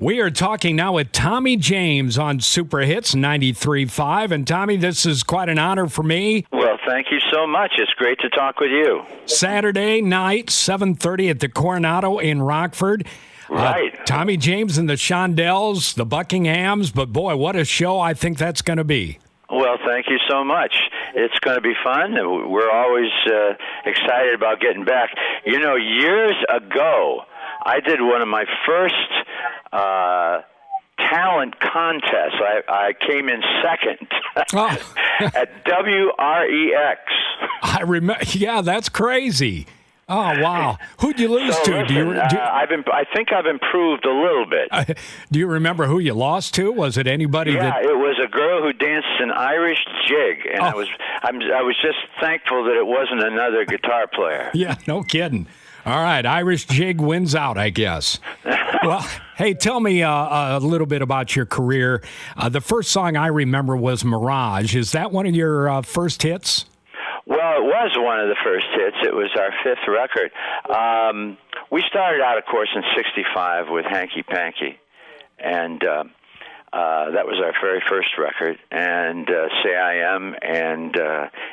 We are talking now with Tommy James on Super Hits 93.5. And Tommy, this is quite an honor for me. Well, thank you so much. It's great to talk with you. Saturday night, 7:30 at the Coronado in Rockford. Right. Tommy James and the Shondells, the Buckinghams. But boy, what a show I think that's going to be. Well, thank you so much. It's going to be fun. We're always excited about getting back. You know, years ago, I did one of my first talent contests. I came in second at WREX. I remember. Yeah, that's crazy. Oh, wow. Who'd you lose to? Listen, I think I've improved a little bit. Do you remember who you lost to? Was it anybody Yeah, it was a girl who danced an Irish jig, and I was just thankful that it wasn't another guitar player. Yeah, no kidding. All right, Irish jig wins out, I guess. Well, hey, tell me a little bit about your career. The first song I remember was Mirage. Is that one of your first hits? Well, it was one of the first hits. It was our fifth record. We started out, of course, in '65 with Hanky Panky, and that was our very first record. And Say I Am, and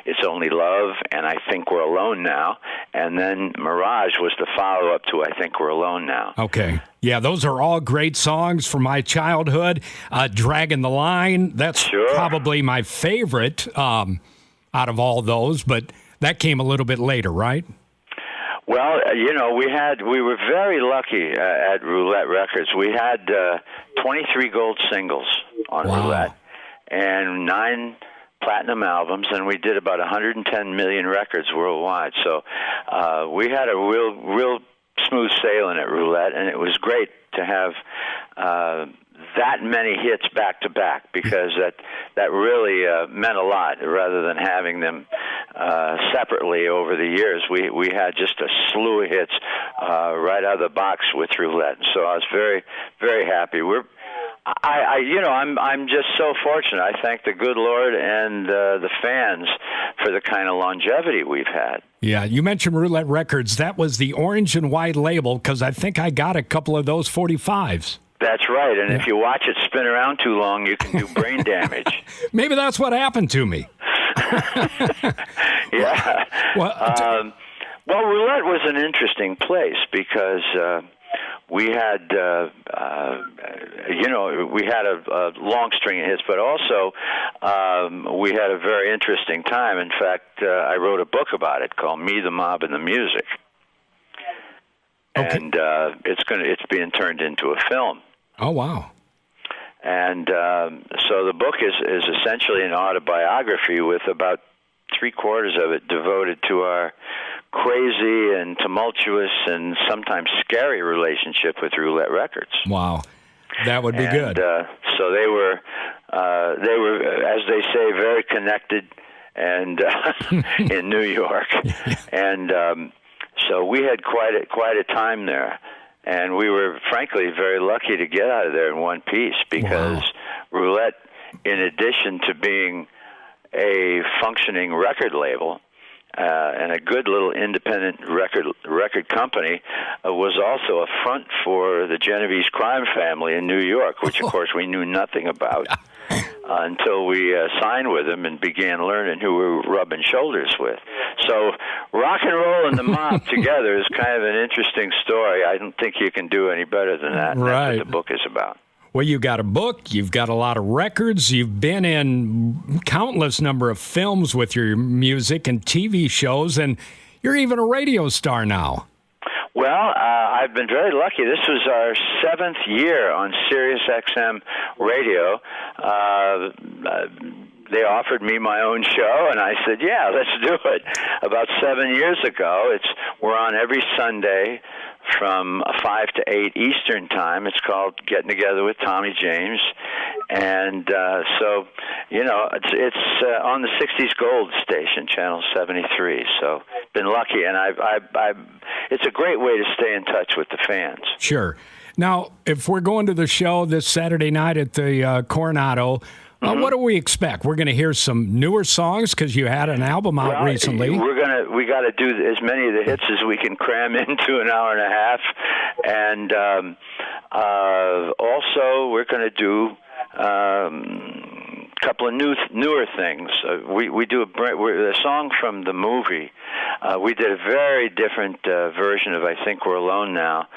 It's Only Love, and I Think We're Alone Now. And then Mirage was the follow-up to I Think We're Alone Now. Okay. Yeah, those are all great songs from my childhood. Dragging the Line, that's probably my favorite out of all those, but that came a little bit later, right? Well, you know, we were very lucky at Roulette Records. We had 23 gold singles on Roulette and 9 platinum albums, and we did about 110 million records worldwide. So we had a real smooth sailing at Roulette, and it was great to have that many hits back to back, because that really meant a lot. Rather than having them separately over the years, we had just a slew of hits right out of the box with Roulette. So I was very, very happy. I'm just so fortunate. I thank the good Lord and the fans for the kind of longevity we've had. Yeah, you mentioned Roulette Records. That was the orange and white label, because I think I got a couple of those 45s. That's right, and if you watch it spin around too long, you can do brain damage. Maybe that's what happened to me. Yeah. Well, Roulette was an interesting place because we had, we had a long string of hits, but also we had a very interesting time. In fact, I wrote a book about it called "Me, the Mob, and the Music," and it's being turned into a film. Oh, wow. And so the book is essentially an autobiography with about 3/4 of it devoted to our crazy and tumultuous and sometimes scary relationship with Roulette Records. Wow. That would be good. So they were, as they say, very connected and in New York. And so we had quite a time there. And we were, frankly, very lucky to get out of there in one piece, because Roulette, in addition to being a functioning record label and a good little independent record company, was also a front for the Genovese crime family in New York, which, of course, we knew nothing about until we signed with them and began learning who we were rubbing shoulders with. So rock and roll and the mob together is kind of an interesting story. I don't think you can do any better than that. And that's what the book is about. Well, you got a book, you've got a lot of records, you've been in countless number of films with your music and TV shows, and you're even a radio star now. Well, I've been very lucky. This was our 7th year on Sirius XM radio. They offered me my own show, and I said, yeah, let's do it. About 7 years ago, we're on every Sunday from 5 to 8 Eastern Time. It's called Getting Together with Tommy James. And so, you know, it's on the 60s Gold station, Channel 73. So been lucky, and it's a great way to stay in touch with the fans. Sure. Now, if we're going to the show this Saturday night at the Coronado, what do we expect? We're going to hear some newer songs because you had an album out recently. We got to do as many of the hits as we can cram into an hour and a half, and going to do a couple of newer things. We do a song from the movie. We did a very different version of I Think We're Alone Now,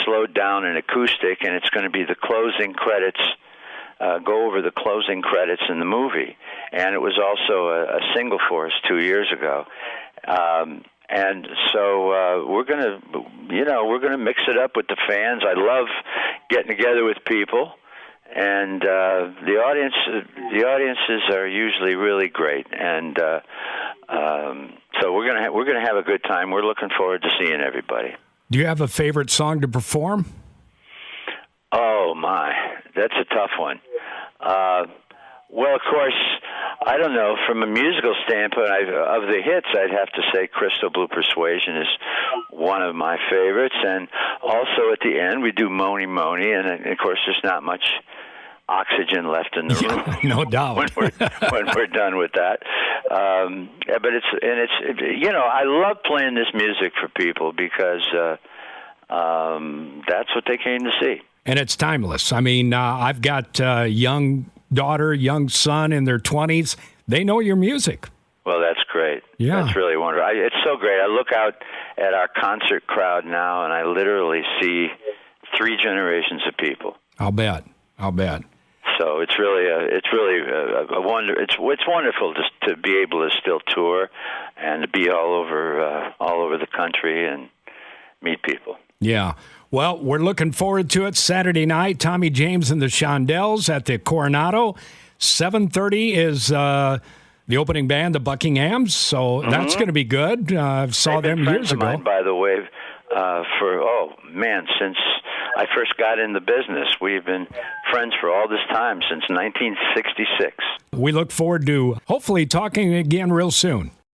slowed down in acoustic, and it's going to be the closing credits. Go over the closing credits in the movie, and it was also a single for us 2 years ago. And so we're gonna mix it up with the fans. I love getting together with people, and the audiences are usually really great. And so we're gonna have a good time. We're looking forward to seeing everybody. Do you have a favorite song to perform? Oh my, that's a tough one. Well, of course, I don't know. From a musical standpoint, of the hits, I'd have to say Crystal Blue Persuasion is one of my favorites. And also at the end, we do Moni Moni, and of course, there's not much oxygen left in the room. No doubt. when we're done with that. But I love playing this music for people because that's what they came to see. And it's timeless. I mean, I've got young daughter, young son in their 20s. They know your music. Well, that's great. Yeah. That's really wonderful. It's so great. I look out at our concert crowd now, and I literally see 3 generations of people. I'll bet. So it's really a wonder. It's wonderful to be able to still tour and to be all over the country and meet people. Yeah. Well, we're looking forward to it. Saturday night, Tommy James and the Shondells at the Coronado. 7:30 is the opening band, the Buckinghams. So that's going to be good. I saw them years ago. Mine, by the way, since I first got in the business, we've been friends for all this time, since 1966. We look forward to hopefully talking again real soon.